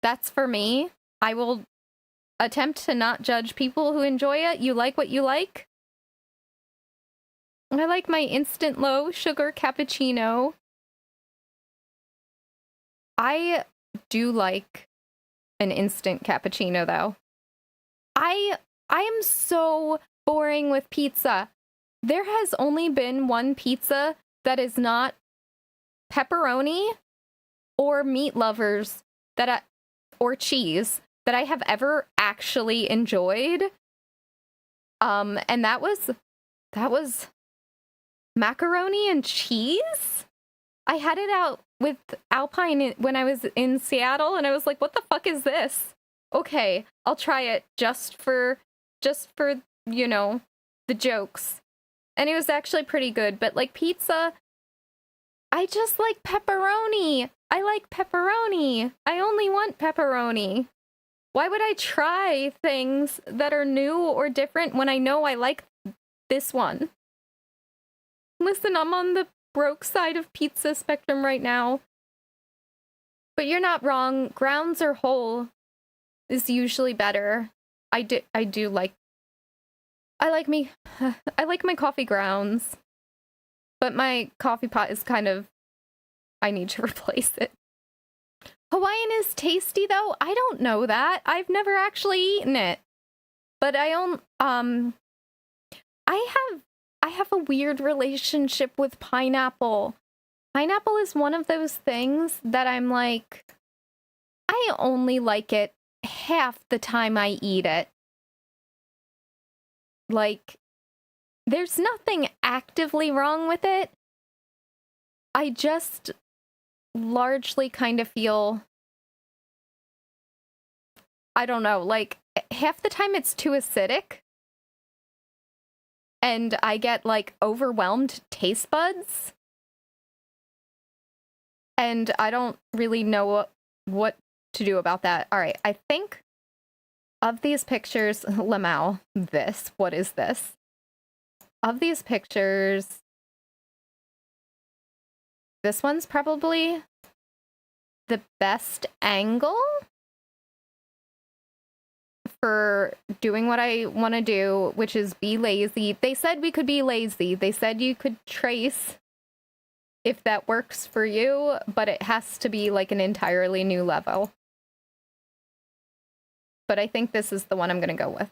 That's for me. I will attempt to not judge people who enjoy it. You like what you like. I like my instant low sugar cappuccino. I do like an instant cappuccino, though. I am so boring with pizza. There has only been one pizza that is not pepperoni or meat lovers or cheese that I have ever actually enjoyed. And that was macaroni and cheese. I had it out with Alpine when I was in Seattle, and I was like, what the fuck is this? Okay, I'll try it just for, you know, the jokes. And it was actually pretty good, but like pizza, I just like pepperoni. I like pepperoni. I only want pepperoni. Why would I try things that are new or different when I know I like this one? Listen, I'm on the broke side of pizza spectrum right now. But you're not wrong. Grounds or whole is usually better. I like my coffee grounds. But my coffee pot is kind of, I need to replace it. Hawaiian is tasty though? I don't know that. I've never actually eaten it. But I have a weird relationship with pineapple. Pineapple is one of those things that I'm like, I only like it half the time I eat it. Like, there's nothing actively wrong with it. I just largely kind of feel, I don't know, like, half the time it's too acidic. And I get, like, overwhelmed taste buds. And I don't really know what to do about that. All right, I think of these pictures, Lamau, what is this? Of these pictures, this one's probably the best angle for doing what I want to do, which is be lazy. They said we could be lazy. They said you could trace if that works for you, but it has to be like an entirely new level. But I think this is the one I'm going to go with.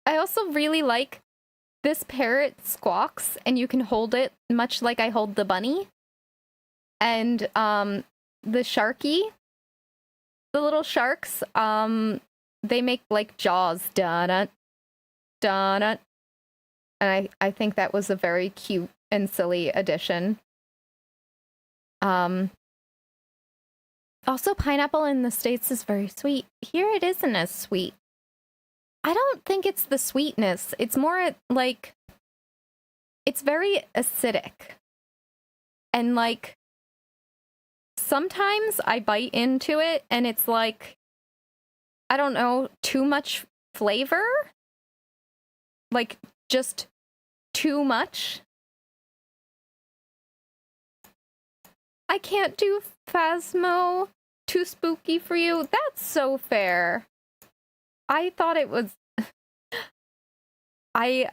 I also really like this parrot squawks, and you can hold it much like I hold the bunny. And the sharky, the little sharks, they make like jaws, donut, donut. And I think that was a very cute and silly addition. Also, pineapple in the States is very sweet. Here it isn't as sweet. I don't think it's the sweetness. It's more like, it's very acidic. And like, sometimes I bite into it and it's like, I don't know, too much flavor? Like, just too much? I can't do Phasmo. Too spooky for you? That's so fair. I thought it was... I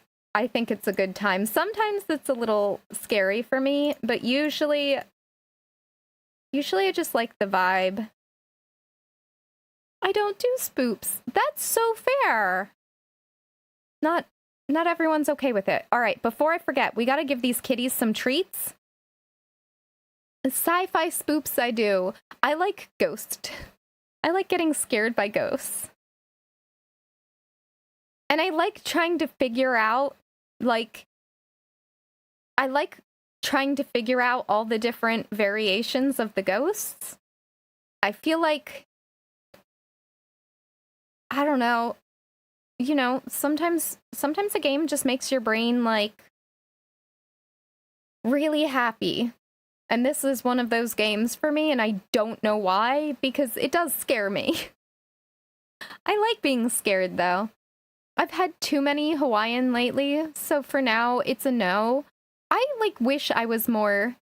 think it's a good time. Sometimes it's a little scary for me, but usually I just like the vibe. I don't do spoops. That's so fair. Not everyone's okay with it. All right, before I forget, we gotta give these kitties some treats. Sci-fi spoops I do. I like ghost. I like getting scared by ghosts. And I like trying to figure out, like, I like trying to figure out all the different variations of the ghosts. I feel like, I don't know, you know, sometimes a game just makes your brain, like, really happy. And this is one of those games for me, and I don't know why, because it does scare me. I like being scared, though. I've had too many Hawaiian lately, so for now, it's a no. I, like, wish I was more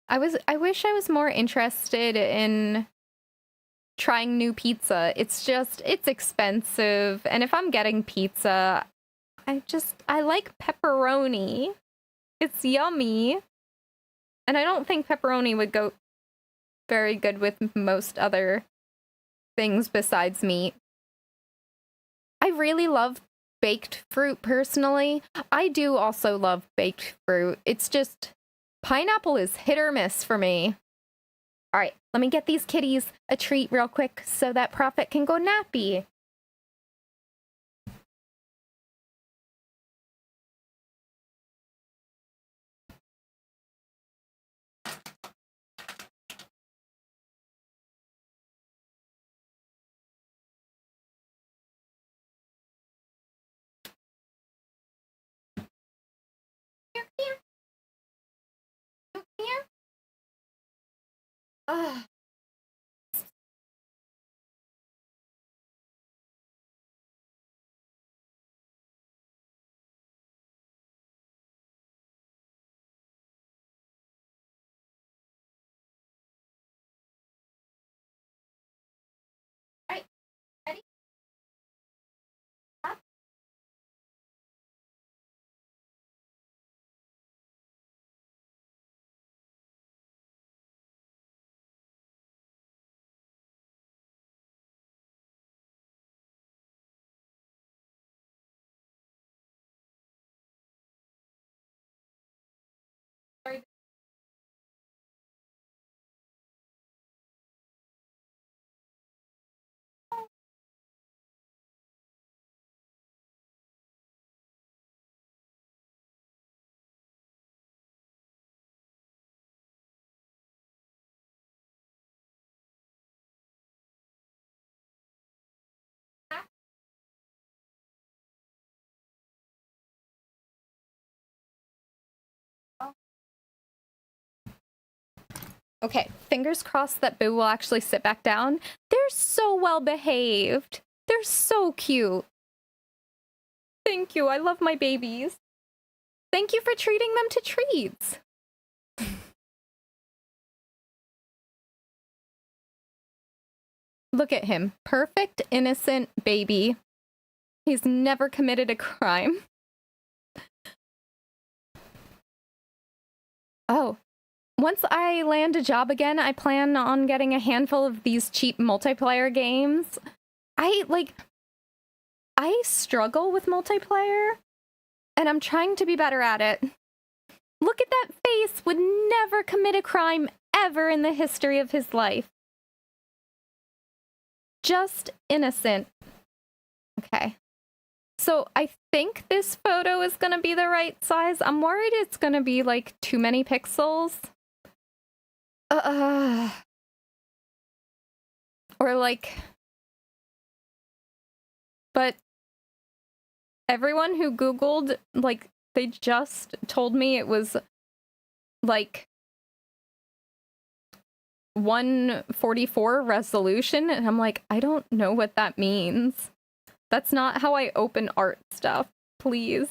I wish I was more interested in trying new pizza. It's expensive, and if I'm getting pizza, I like pepperoni. It's yummy. And I don't think pepperoni would go very good with most other things besides meat. I really love baked fruit personally. I do also love baked fruit. It's just pineapple is hit or miss for me. All right, let me get these kitties a treat real quick so that Prophet can go nappy. Here. Ugh. All right, ready? Up. Sorry. Okay, fingers crossed that Boo will actually sit back down. They're so well behaved. They're so cute. Thank you. I love my babies. Thank you for treating them to treats. Look at him. Perfect, innocent baby. He's never committed a crime. Oh, once I land a job again, I plan on getting a handful of these cheap multiplayer games. I struggle with multiplayer, and I'm trying to be better at it. Look at that face, would never commit a crime ever in the history of his life. Just innocent. Okay. So I think this photo is gonna be the right size. I'm worried it's gonna be like too many pixels. Or like, but everyone who Googled, like, they just told me it was like 144 resolution, and I'm like, I don't know what that means. That's not how I open art stuff. Please.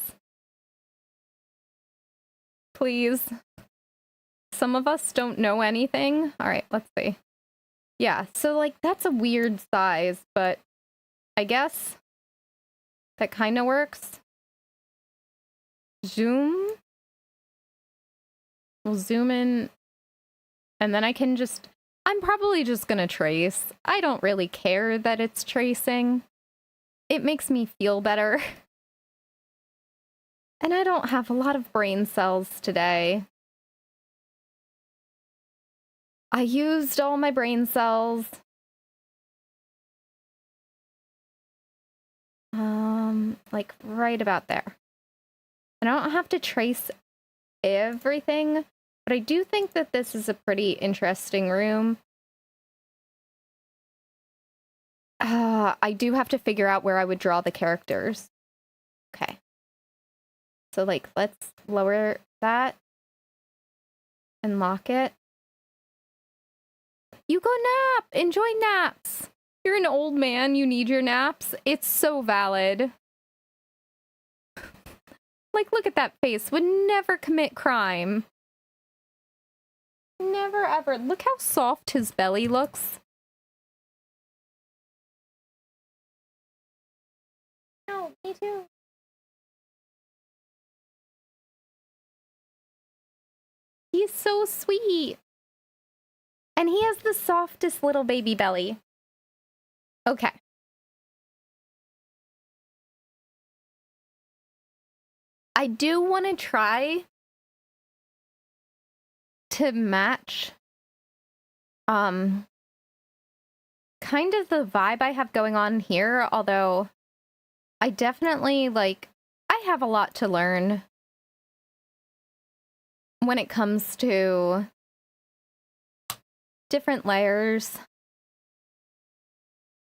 Please. Some of us don't know anything. All right, let's see. Yeah, so like that's a weird size, but I guess that kind of works. Zoom. We'll zoom in, and then I can just, I'm probably just gonna trace. I don't really care that it's tracing. It makes me feel better. And I don't have a lot of brain cells today. I used all my brain cells. Like right about there. And I don't have to trace everything, but I do think that this is a pretty interesting room. I do have to figure out where I would draw the characters. Okay. So like, let's lower that and lock it. You go nap! Enjoy naps! You're an old man, you need your naps. It's so valid. Like, look at that face. Would never commit crime. Never ever. Look how soft his belly looks. No, me too. He's so sweet. And he has the softest little baby belly. Okay. I do want to try to match kind of the vibe I have going on here, although I definitely I have a lot to learn when it comes to different layers.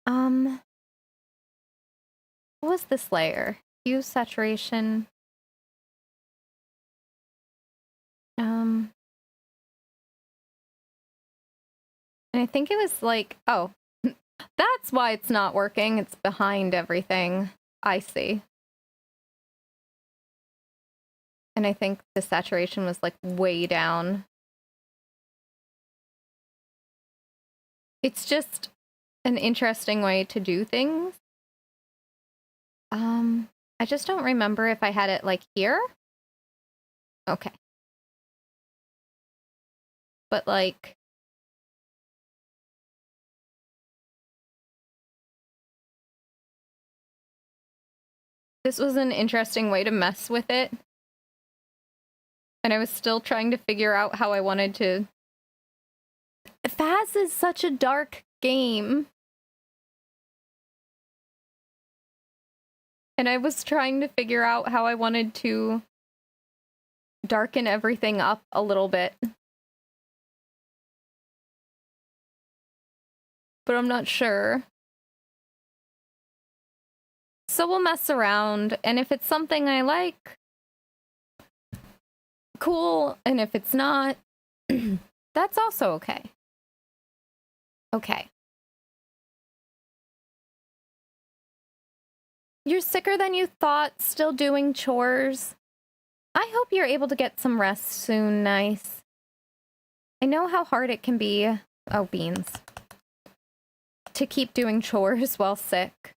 What was this layer? Hue, saturation. And I think it was oh, that's why it's not working. It's behind everything. I see. And I think the saturation was way down. It's just an interesting way to do things. I just don't remember if I had it here. Okay. But this was an interesting way to mess with it. And I was still trying to figure out how I wanted to. Faz is such a dark game. And I was trying to figure out how I wanted to darken everything up a little bit. But I'm not sure. So we'll mess around, and if it's something I like, cool, and if it's not, that's also okay. Okay. You're sicker than you thought, still doing chores. I hope you're able to get some rest soon, Nice. I know how hard it can be, oh, beans, to keep doing chores while sick.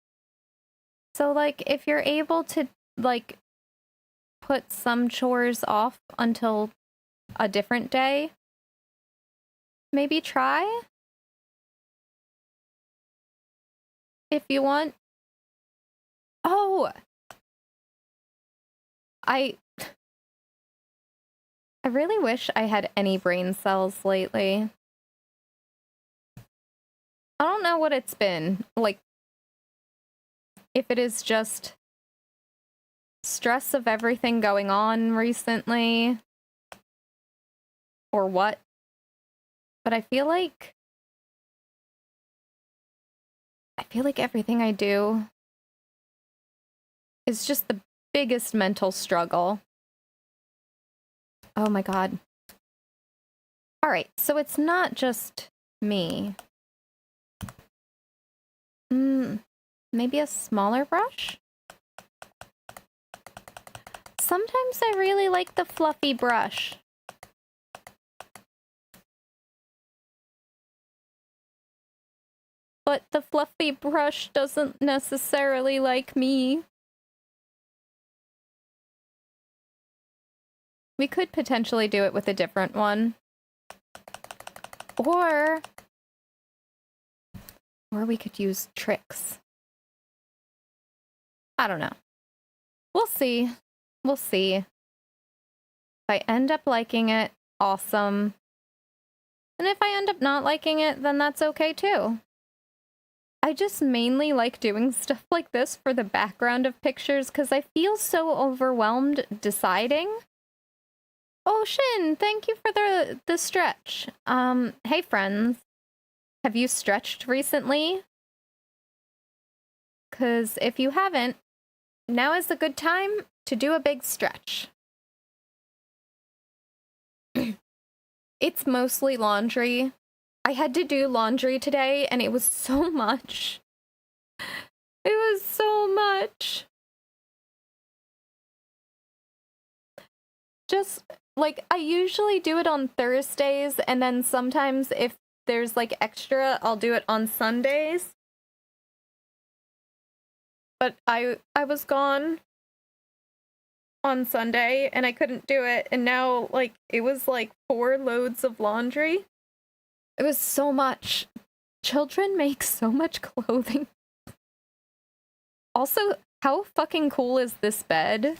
So, if you're able to, put some chores off until a different day, maybe try? If you want. Oh! I really wish I had any brain cells lately. I don't know what it's been. If it is just stress of everything going on recently, or what. But I feel like everything I do is just the biggest mental struggle. Oh my god. All right, so it's not just me. Maybe a smaller brush? Sometimes I really like the fluffy brush. But the fluffy brush doesn't necessarily like me. We could potentially do it with a different one. Or we could use tricks. I don't know. We'll see. We'll see. If I end up liking it, awesome. And if I end up not liking it, then that's okay too. I just mainly like doing stuff like this for the background of pictures because I feel so overwhelmed deciding. Oh, Shin, thank you for the stretch. Hey friends. Have you stretched recently? Because if you haven't, now is a good time to do a big stretch. It's mostly laundry. I had to do laundry today, and it was so much. It was so much. Just like, I usually do it on Thursdays, and then sometimes if there's, like, extra, I'll do it on Sundays. But I was gone on Sunday, and I couldn't do it, and now, like, it was, like, 4 loads of laundry. It was so much. Children make so much clothing. Also, how fucking cool is this bed?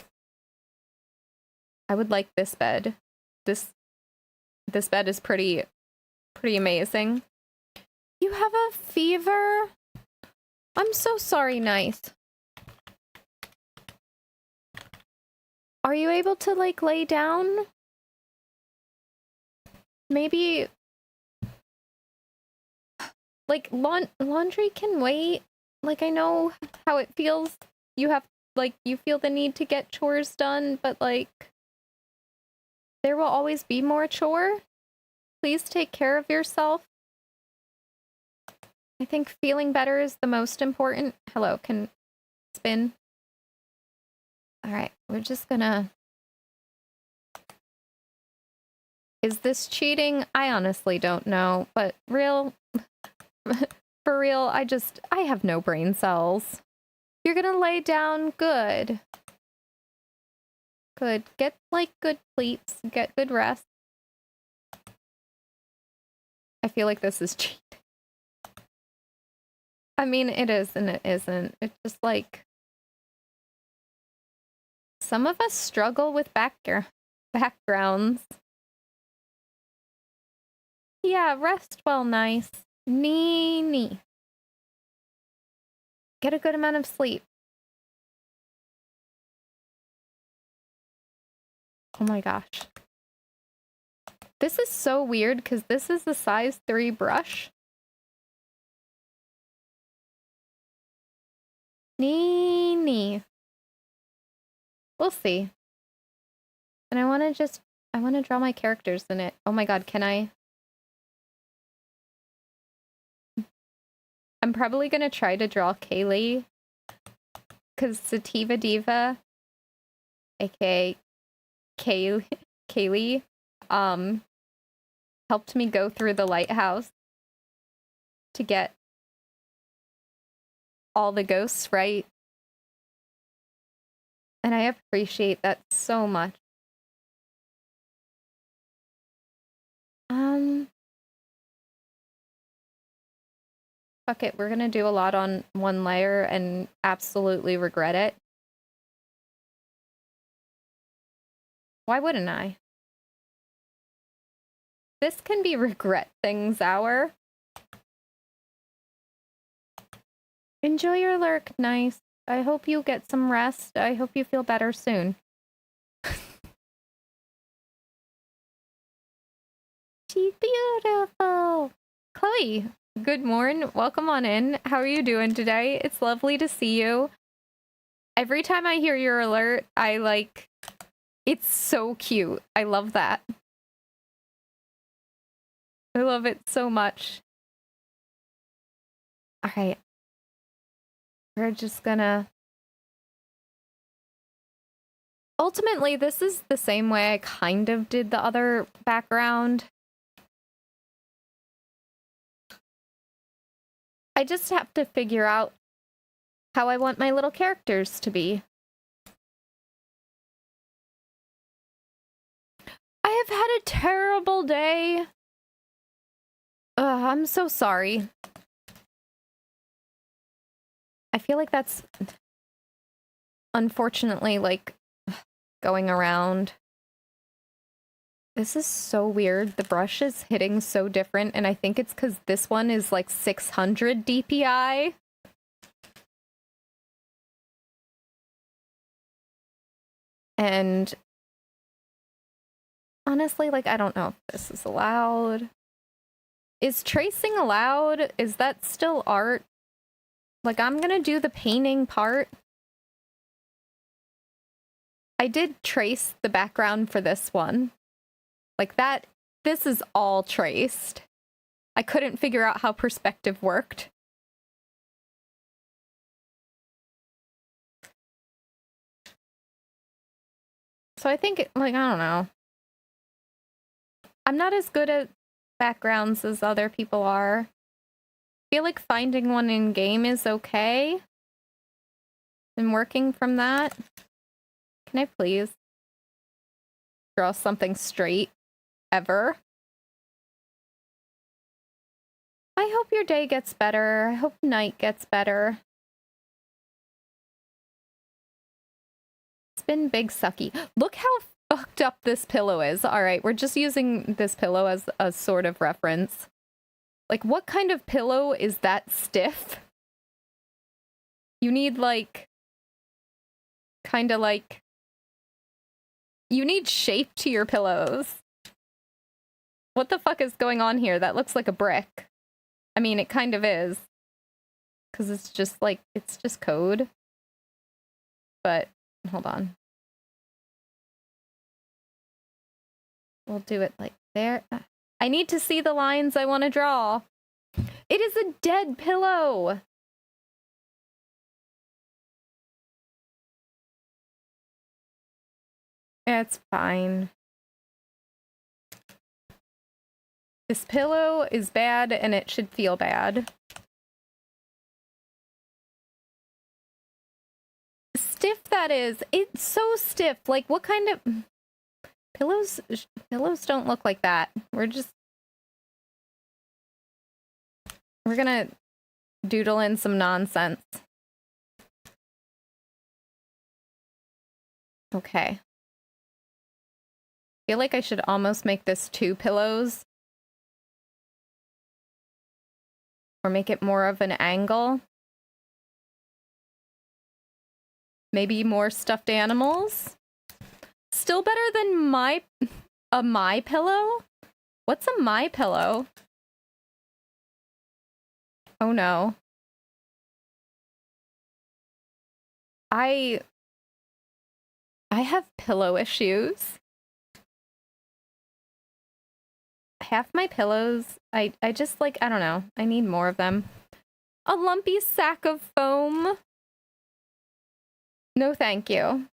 I would like this bed. This bed is pretty amazing. You have a fever? I'm so sorry, Nice. Are you able to, like, lay down? Maybe, like, laundry can wait. Like, I know how it feels. You have, like, you feel the need to get chores done, but, like, there will always be more chore. Please take care of yourself. I think feeling better is the most important. Hello, can spin. All right, we're just gonna... Is this cheating? I honestly don't know, but for real, I have no brain cells. You're gonna lay down? Good. Good. Get, like, good sleeps. Get good rest. I feel like this is cheating. I mean, it is and it isn't. It's just, like... Some of us struggle with backgrounds. Yeah, rest well, Nice. Nee. Get a good amount of sleep. Oh my gosh. This is so weird because this is the size 3 brush. Nee. We'll see. And I want to draw my characters in it. Oh my god, can I? I'm probably gonna try to draw Kaylee. Because Sativa Diva, aka Kaylee, helped me go through the lighthouse to get all the ghosts right. And I appreciate that so much. Fuck it, we're gonna do a lot on one layer and absolutely regret it. Why wouldn't I? This can be regret things hour. Enjoy your lurk, Nice. I hope you get some rest. I hope you feel better soon. She's beautiful. Chloe, good morning. Welcome on in. How are you doing today? It's lovely to see you. Every time I hear your alert, it's so cute. I love that. I love it so much. All right. We're just gonna... Ultimately, this is the same way I kind of did the other background. I just have to figure out how I want my little characters to be. I have had a terrible day. I'm so sorry. I feel like that's unfortunately, like, going around. This is so weird. The brush is hitting so different, and I think it's because this one is like 600 DPI. And honestly, like, I don't know if this is allowed. Is tracing allowed? Is that still art? Like, I'm gonna do the painting part. I did trace the background for this one. Like that, this is all traced. I couldn't figure out how perspective worked. So I think, like, I don't know. I'm not as good at backgrounds as other people are. I feel like finding one in game is okay. And working from that. Can I please draw something straight ever? I hope your day gets better. I hope night gets better. It's been big sucky. Look how fucked up this pillow is. All right, we're just using this pillow as a sort of reference. Like, what kind of pillow is that stiff? You need, like, kind of like... You need shape to your pillows. What the fuck is going on here? That looks like a brick. I mean, it kind of is. Because it's just, like, it's just code. But, hold on. We'll do it like there. I need to see the lines I want to draw. It is a dead pillow. It's fine. This pillow is bad and it should feel bad. Stiff that is. It's so stiff. Like, what kind of... Pillows don't look like that. We're gonna doodle in some nonsense. Okay. I feel like I should almost make this 2 pillows. Or make it more of an angle. Maybe more stuffed animals. Still better than a my pillow? What's a my pillow? Oh no. I have pillow issues. Half my pillows, I just like, I don't know. I need more of them. A lumpy sack of foam. No, thank you.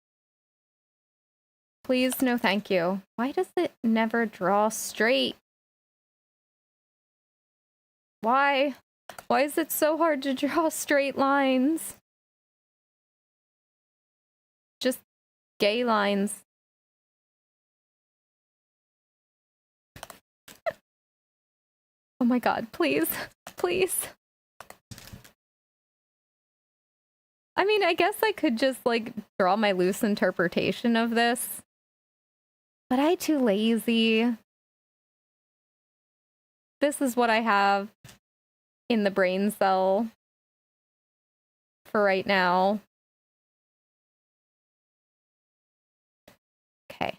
Please, no thank you. Why does it never draw straight? Why? Why is it so hard to draw straight lines? Just gay lines. Oh my god, please. Please. I mean, I guess I could just, like, draw my loose interpretation of this. But I'm too lazy. This is what I have in the brain cell for right now. Okay.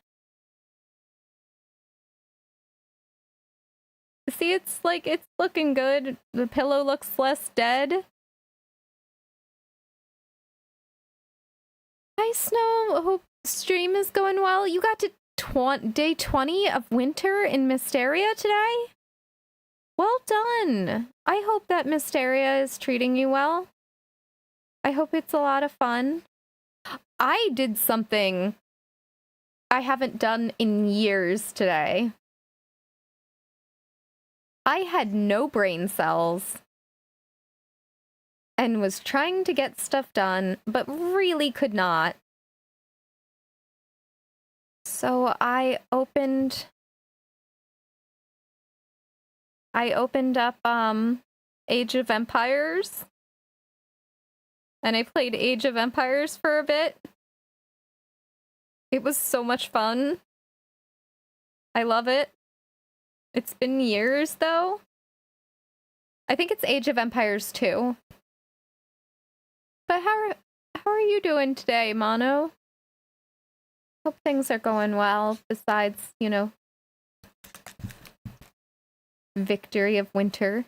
See, it's like, it's looking good. The pillow looks less dead. Hi, Snow. Hope stream is going well. You got to day 20 of winter in Mysteria today? Well done. I hope that Mysteria is treating you well. I hope it's a lot of fun. I did something I haven't done in years today. I had no brain cells and was trying to get stuff done, but really could not. So I opened up Age of Empires, and I played Age of Empires for a bit. It was so much fun. I love it. It's been years though. I think it's Age of Empires 2. But how are you doing today, Mono? Hope things are going well, besides, you know, victory of winter.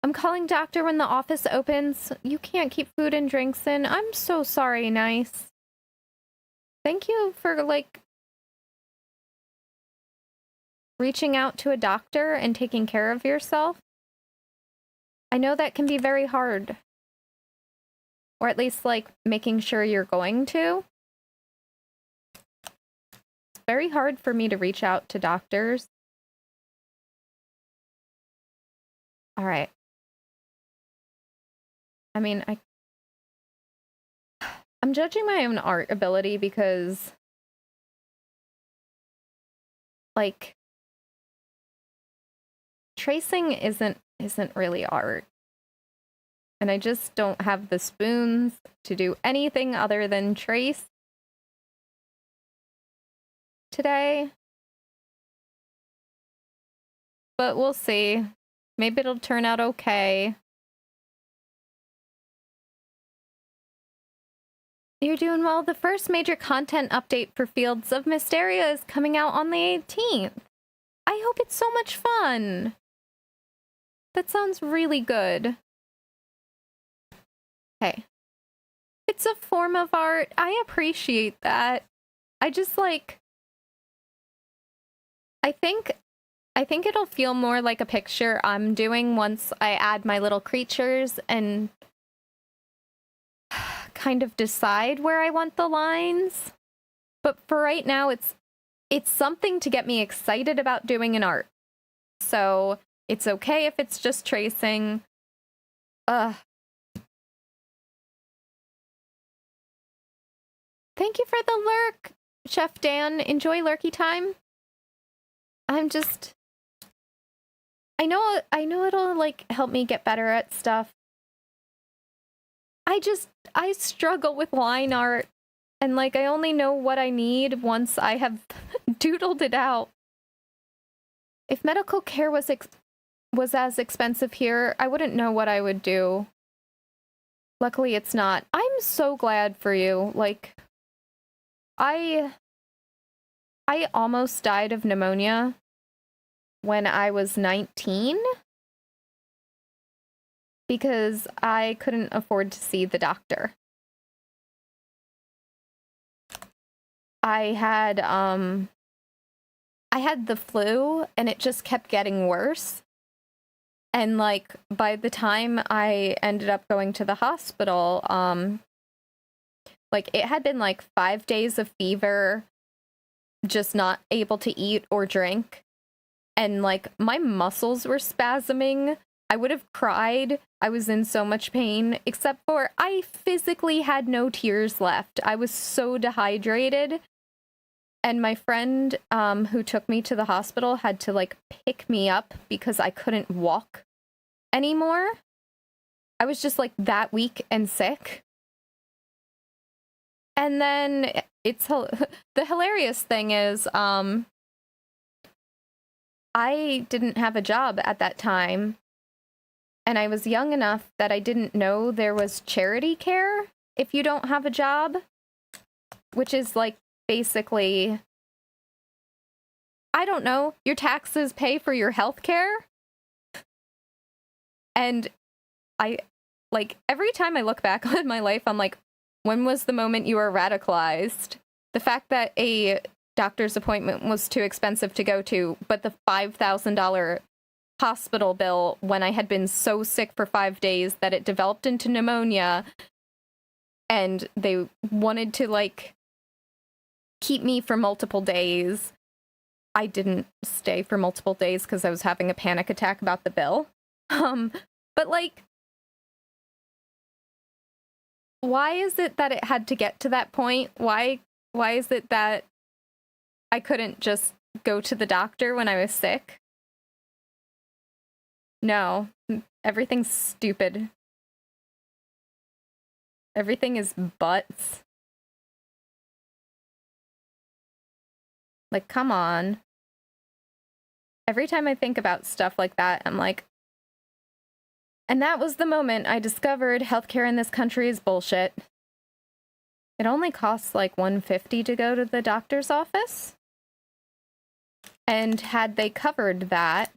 I'm calling doctor when the office opens. You can't keep food and drinks in. I'm so sorry, Nice. Thank you for, like, reaching out to a doctor and taking care of yourself. I know that can be very hard. Or at least, like, making sure you're going to. It's very hard for me to reach out to doctors. All right. I mean, I'm judging my own art ability because, like, tracing isn't really art. And I just don't have the spoons to do anything other than trace today. But we'll see. Maybe it'll turn out okay. You're doing well. The first major content update for Fields of Mysteria is coming out on the 18th. I hope it's so much fun. That sounds really good. Hey. It's a form of art. I appreciate that. I just like... I think it'll feel more like a picture I'm doing once I add my little creatures and kind of decide where I want the lines. But for right now, it's something to get me excited about doing an art. So it's okay if it's just tracing. Thank you for the lurk, Chef Dan. Enjoy lurky time. I'm just... I know it'll, like, help me get better at stuff. I struggle with line art, and, like, I only know what I need once I have doodled it out. If medical care was as expensive here, I wouldn't know what I would do. Luckily, it's not. I'm so glad for you. Like, I almost died of pneumonia when I was 19 because I couldn't afford to see the doctor. I had the flu and it just kept getting worse. And like by the time I ended up going to the hospital, like it had been like 5 days of fever, just not able to eat or drink. And like my muscles were spasming. I would have cried. I was in so much pain, except for I physically had no tears left. I was so dehydrated. And my friend who took me to the hospital had to like pick me up because I couldn't walk anymore. I was just like that weak and sick. And then the hilarious thing is I didn't have a job at that time, and I was young enough that I didn't know there was charity care if you don't have a job, which is like basically, I don't know, your taxes pay for your health care. And I, like, every time I look back on my life, I'm like, when was the moment you were radicalized? The fact that a doctor's appointment was too expensive to go to, but the $5,000 hospital bill when I had been so sick for 5 days that it developed into pneumonia, and they wanted to, like, keep me for multiple days. I didn't stay for multiple days because I was having a panic attack about the bill. But, like, why is it that it had to get to that point? Why is it that I couldn't just go to the doctor when I was sick? No, everything's stupid. Everything is butts. Like, come on. Every time I think about stuff like that, I'm like, and that was the moment I discovered healthcare in this country is bullshit. It only costs like $150 to go to the doctor's office. And had they covered that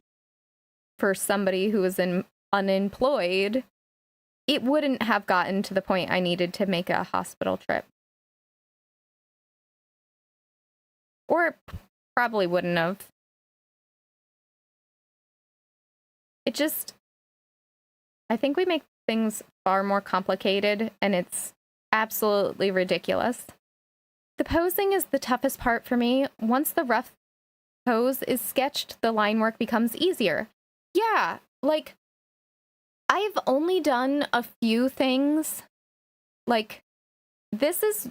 for somebody who was unemployed, it wouldn't have gotten to the point I needed to make a hospital trip. Or probably wouldn't have. It just, I think we make things far more complicated, and it's absolutely ridiculous. The posing is the toughest part for me. Once the rough pose is sketched, the line work becomes easier. Yeah, like, I've only done a few things. Like, this is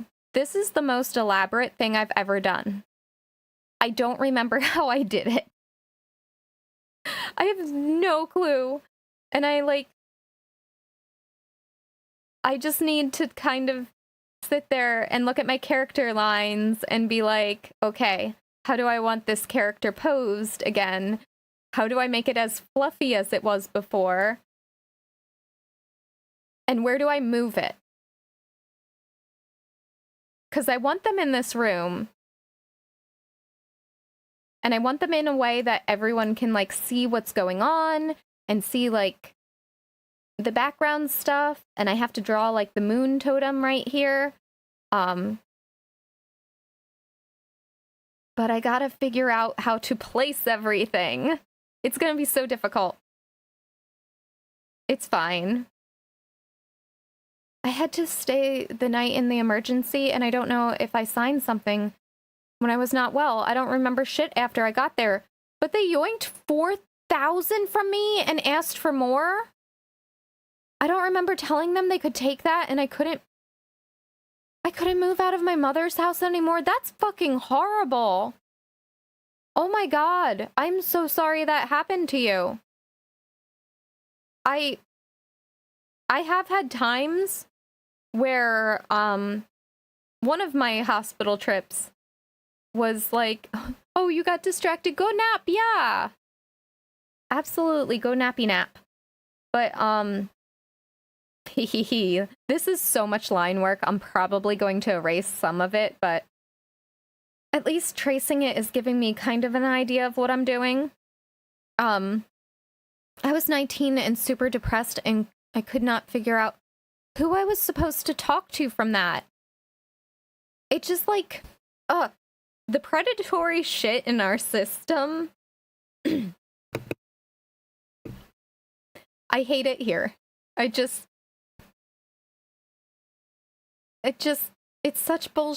the most elaborate thing I've ever done. I don't remember how I did it. I have no clue. And I just need to kind of sit there and look at my character lines and be like, okay, how do I want this character posed again? How do I make it as fluffy as it was before? And where do I move it? Because I want them in this room. And I want them in a way that everyone can, like, see what's going on and see, like, the background stuff. And I have to draw, like, the moon totem right here. But I gotta figure out how to place everything. It's gonna be so difficult. It's fine. I had to stay the night in the emergency, and I don't know if I signed something when I was not well. I don't remember shit after I got there. But they yoinked 4,000 from me and asked for more. I don't remember telling them they could take that, and I couldn't move out of my mother's house anymore. That's fucking horrible. Oh my god. I'm so sorry that happened to you. I have had times where one of my hospital trips was like, oh, you got distracted, go nap. Yeah, absolutely, go nappy nap. But this is so much line work. I'm probably going to erase some of it, but at least tracing it is giving me kind of an idea of what I'm doing. I was 19 and super depressed, and I could not figure out who I was supposed to talk to from that. It just, like, the predatory shit in our system. I hate it here. It's such bullshit.